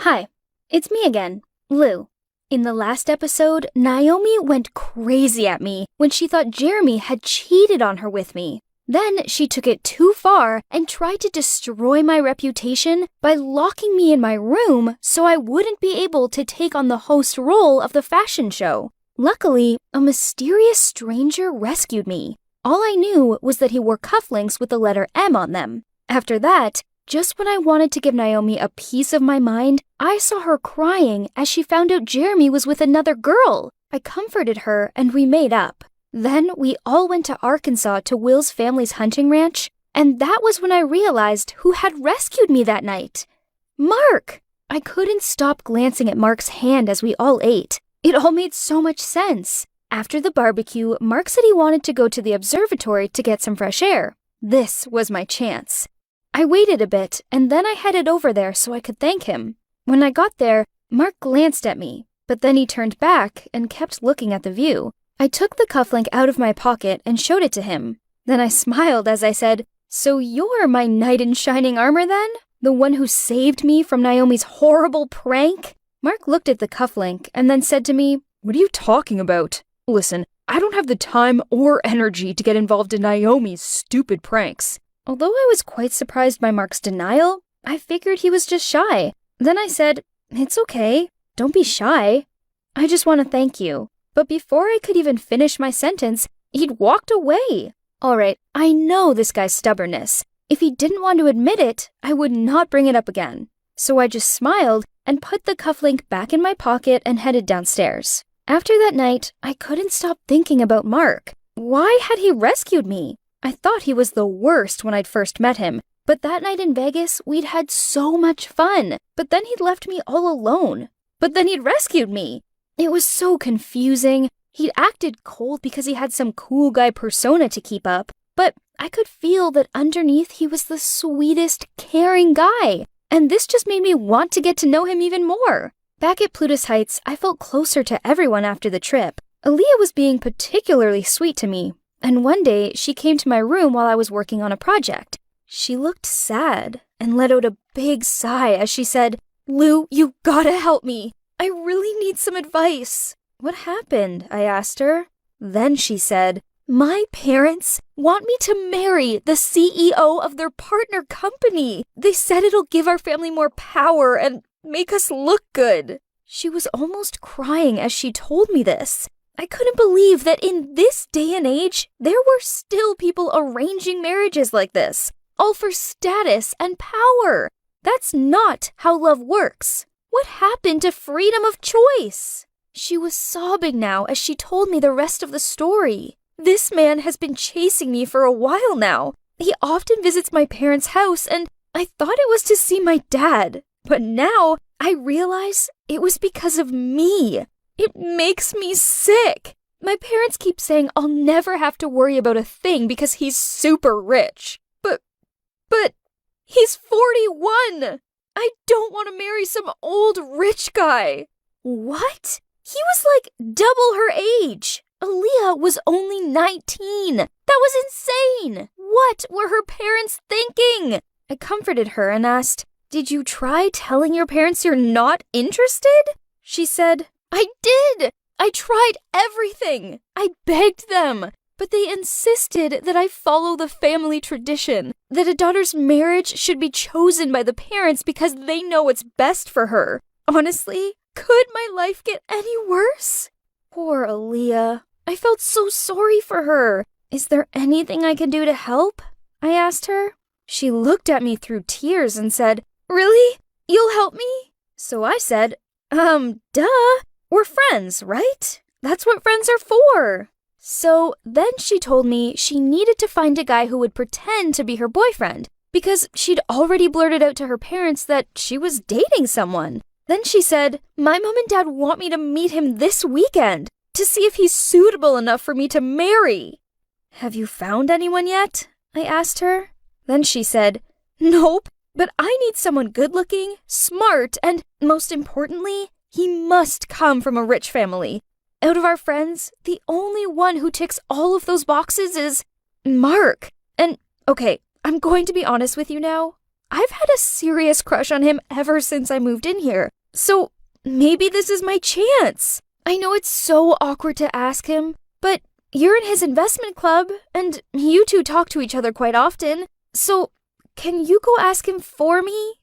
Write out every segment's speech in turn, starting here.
Hi, it's me again, Lou. In the last episode, Naomi went crazy at me when she thought Jeremy had cheated on her with me. Then she took it too far and tried to destroy my reputation by locking me in my room so I wouldn't be able to take on the host role of the fashion show. Luckily, a mysterious stranger rescued me. All I knew was that he wore cufflinks with the letter M on them. After that, just when I wanted to give Naomi a piece of my mind, I saw her crying as she found out Jeremy was with another girl. I comforted her and we made up. Then we all went to Arkansas to Will's family's hunting ranch, and that was when I realized who had rescued me that night. Mark! I couldn't stop glancing at Mark's hand as we all ate. It all made so much sense. After the barbecue, Mark said he wanted to go to the observatory to get some fresh air. This was my chance. I waited a bit, and then I headed over there so I could thank him. When I got there, Mark glanced at me, but then he turned back and kept looking at the view. I took the cufflink out of my pocket and showed it to him. Then I smiled as I said, "So you're my knight in shining armor then? The one who saved me from Naomi's horrible prank?" Mark looked at the cufflink and then said to me, "What are you talking about? Listen, I don't have the time or energy to get involved in Naomi's stupid pranks." Although I was quite surprised by Mark's denial, I figured he was just shy. Then I said, "It's okay. Don't be shy. I just want to thank you." But before I could even finish my sentence, he'd walked away. All right, I know this guy's stubbornness. If he didn't want to admit it, I would not bring it up again. So I just smiled and put the cufflink back in my pocket and headed downstairs. After that night, I couldn't stop thinking about Mark. Why had he rescued me? I thought he was the worst when I'd first met him, but that night in Vegas, we'd had so much fun. But then he'd left me all alone. But then he'd rescued me. It was so confusing. He'd acted cold because he had some cool guy persona to keep up, but I could feel that underneath he was the sweetest, caring guy. And this just made me want to get to know him even more. Back at Plutus Heights, I felt closer to everyone after the trip. Aaliyah was being particularly sweet to me. And one day, she came to my room while I was working on a project. She looked sad and let out a big sigh as she said, "Lou, you gotta help me. I really need some advice." "What happened?" I asked her. Then she said, "My parents want me to marry the CEO of their partner company. They said it'll give our family more power and make us look good." She was almost crying as she told me this. I couldn't believe that in this day and age, there were still people arranging marriages like this, all for status and power. That's not how love works. What happened to freedom of choice? She was sobbing now as she told me the rest of the story. "This man has been chasing me for a while now. He often visits my parents' house, and I thought it was to see my dad. But now I realize it was because of me. It makes me sick. My parents keep saying I'll never have to worry about a thing because he's super rich. But he's 41. I don't want to marry some old rich guy." "What? He was like double her age. Aaliyah was only 19. That was insane. What were her parents thinking?" I comforted her and asked, "Did you try telling your parents you're not interested?" She said, "I did. I tried everything. I begged them. But they insisted that I follow the family tradition, that a daughter's marriage should be chosen by the parents because they know what's best for her. Honestly, could my life get any worse?" Poor Aaliyah. I felt so sorry for her. "Is there anything I can do to help?" I asked her. She looked at me through tears and said, "Really? You'll help me?" So I said, duh. We're friends, right? That's what friends are for." So then she told me she needed to find a guy who would pretend to be her boyfriend because she'd already blurted out to her parents that she was dating someone. Then she said, "My mom and dad want me to meet him this weekend to see if he's suitable enough for me to marry." "Have you found anyone yet?" I asked her. Then she said, "Nope, but I need someone good-looking, smart, and most importantly, he must come from a rich family. Out of our friends, the only one who ticks all of those boxes is Mark. And, okay, I'm going to be honest with you now. I've had a serious crush on him ever since I moved in here. So maybe this is my chance. I know it's so awkward to ask him, but you're in his investment club, and you two talk to each other quite often. So can you go ask him for me?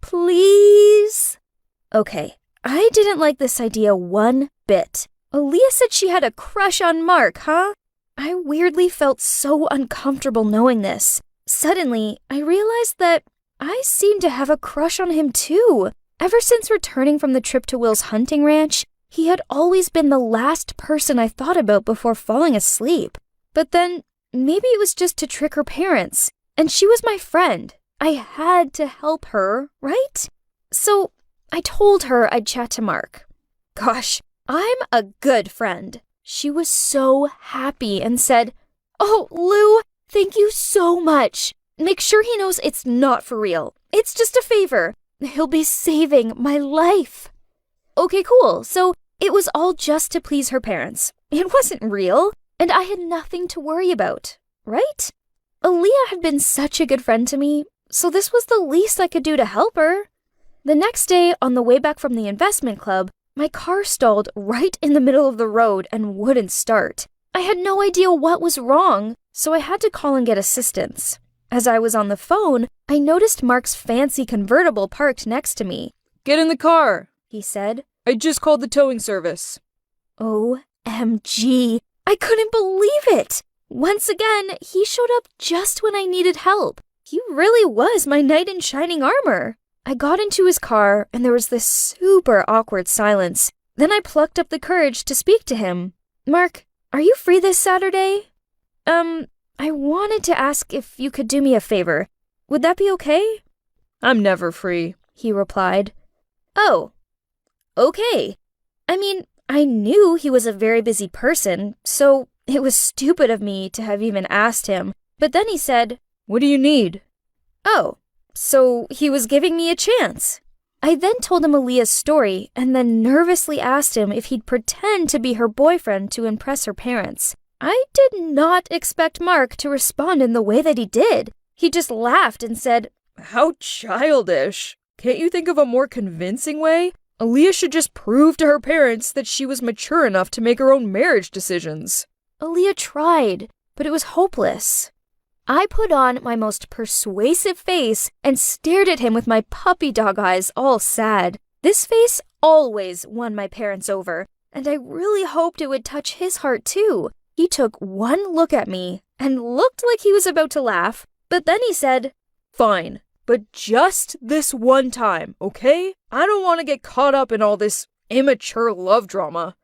Please? Okay, I didn't like this idea one bit. Aaliyah said she had a crush on Mark, huh? I weirdly felt so uncomfortable knowing this. Suddenly, I realized that I seemed to have a crush on him too. Ever since returning from the trip to Will's hunting ranch, he had always been the last person I thought about before falling asleep. But then, maybe it was just to trick her parents. And she was my friend. I had to help her, right? So, I told her I'd chat to Mark. Gosh, I'm a good friend. She was so happy and said, "Oh, Lou, thank you so much. Make sure he knows it's not for real. It's just a favor. He'll be saving my life." Okay, cool. So it was all just to please her parents. It wasn't real, and I had nothing to worry about, right? Aaliyah had been such a good friend to me, so this was the least I could do to help her. The next day, on the way back from the investment club, my car stalled right in the middle of the road and wouldn't start. I had no idea what was wrong, so I had to call and get assistance. As I was on the phone, I noticed Mark's fancy convertible parked next to me. "Get in the car," he said. "I just called the towing service." OMG, I couldn't believe it! Once again, he showed up just when I needed help. He really was my knight in shining armor. I got into his car, and there was this super awkward silence. Then I plucked up the courage to speak to him. "Mark, are you free this Saturday? I wanted to ask if you could do me a favor. Would that be okay?" "I'm never free," he replied. "Oh, okay. I mean, I knew he was a very busy person, so it was stupid of me to have even asked him. But then he said, "What do you need?" Oh, so he was giving me a chance. I then told him Aaliyah's story and then nervously asked him if he'd pretend to be her boyfriend to impress her parents. I did not expect Mark to respond in the way that he did. He just laughed and said, "How childish. Can't you think of a more convincing way? Aaliyah should just prove to her parents that she was mature enough to make her own marriage decisions." Aaliyah tried, but it was hopeless. I put on my most persuasive face and stared at him with my puppy dog eyes all sad. This face always won my parents over, and I really hoped it would touch his heart too. He took one look at me and looked like he was about to laugh, but then he said, "Fine, but just this one time, okay? I don't want to get caught up in all this immature love drama."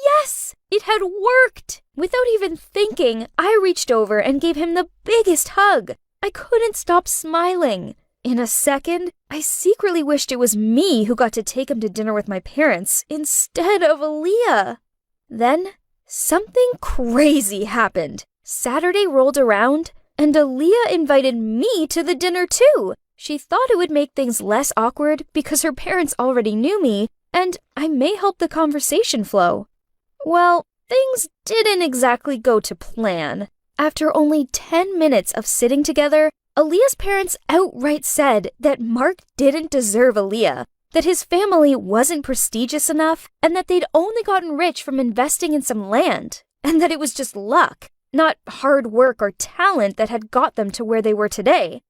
Yes, it had worked! Without even thinking, I reached over and gave him the biggest hug. I couldn't stop smiling. In a second, I secretly wished it was me who got to take him to dinner with my parents instead of Aaliyah. Then, something crazy happened. Saturday rolled around, and Aaliyah invited me to the dinner too. She thought it would make things less awkward because her parents already knew me, and I may help the conversation flow. Well, things didn't exactly go to plan. After only 10 minutes of sitting together, Aaliyah's parents outright said that Mark didn't deserve Aaliyah, that his family wasn't prestigious enough, and that they'd only gotten rich from investing in some land, and that it was just luck, not hard work or talent that had got them to where they were today.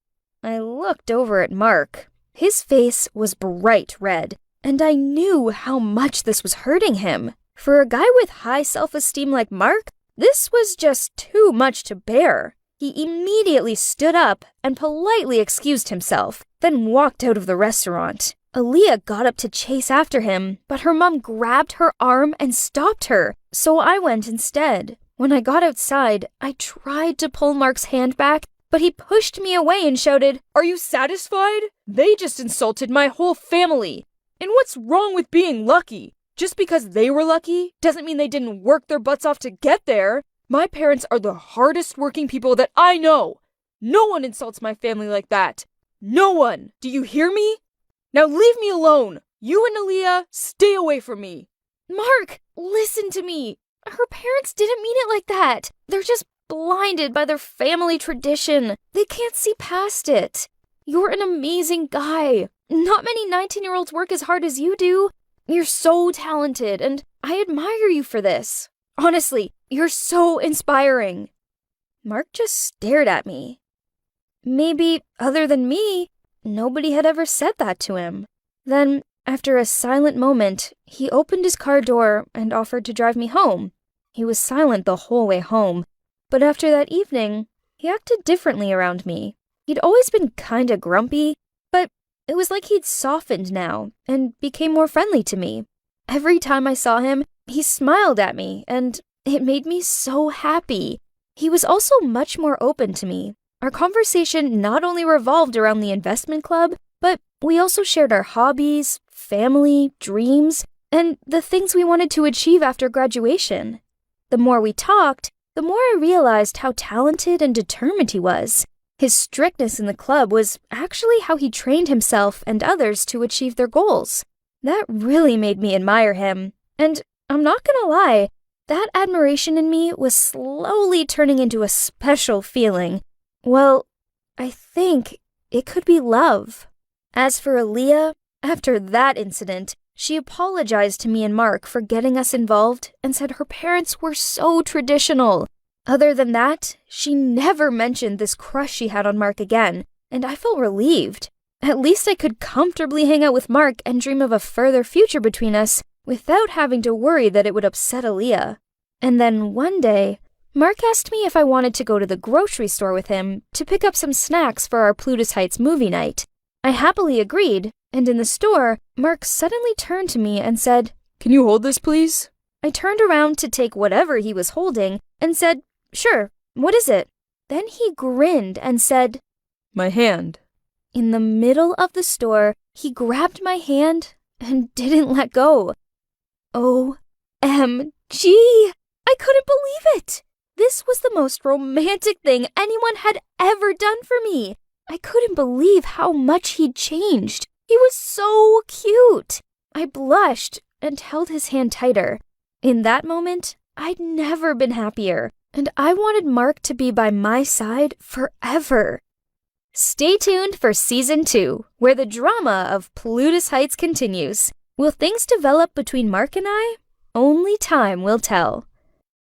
I looked over at Mark. His face was bright red, and I knew how much this was hurting him. For a guy with high self-esteem like Mark, this was just too much to bear. He immediately stood up and politely excused himself, then walked out of the restaurant. Aaliyah got up to chase after him, but her mom grabbed her arm and stopped her, so I went instead. When I got outside, I tried to pull Mark's hand back, but he pushed me away and shouted, "Are you satisfied? They just insulted my whole family. And what's wrong with being lucky? Just because they were lucky doesn't mean they didn't work their butts off to get there. My parents are the hardest working people that I know. No one insults my family like that. No one. Do you hear me? Now leave me alone. You and Aaliyah, stay away from me." Mark, listen to me. Her parents didn't mean it like that. They're just blinded by their family tradition. They can't see past it. You're an amazing guy. Not many 19-year-olds work as hard as you do. You're so talented, and I admire you for this. Honestly, you're so inspiring. Mark just stared at me. Maybe, other than me, nobody had ever said that to him. Then, after a silent moment, he opened his car door and offered to drive me home. He was silent the whole way home, but after that evening, he acted differently around me. He'd always been kinda grumpy, but it was like he'd softened now and became more friendly to me. Every time I saw him, he smiled at me, and it made me so happy. He was also much more open to me. Our conversation not only revolved around the investment club, but we also shared our hobbies, family, dreams, and the things we wanted to achieve after graduation. The more we talked, the more I realized how talented and determined he was. His strictness in the club was actually how he trained himself and others to achieve their goals. That really made me admire him. And I'm not gonna lie, that admiration in me was slowly turning into a special feeling. Well, I think it could be love. As for Aaliyah, after that incident, she apologized to me and Mark for getting us involved and said her parents were so traditional. Other than that, she never mentioned this crush she had on Mark again, and I felt relieved. At least I could comfortably hang out with Mark and dream of a further future between us without having to worry that it would upset Aaliyah. And then one day, Mark asked me if I wanted to go to the grocery store with him to pick up some snacks for our Plutus Heights movie night. I happily agreed, and in the store, Mark suddenly turned to me and said, "Can you hold this, please?" I turned around to take whatever he was holding and said, "Sure, what is it?" Then he grinned and said, "My hand." In the middle of the store, he grabbed my hand and didn't let go. OMG! I couldn't believe it! This was the most romantic thing anyone had ever done for me. I couldn't believe how much he'd changed. He was so cute. I blushed and held his hand tighter. In that moment, I'd never been happier, and I wanted Mark to be by my side forever. Stay tuned for Season 2, where the drama of Plutus Heights continues. Will things develop between Mark and I? Only time will tell.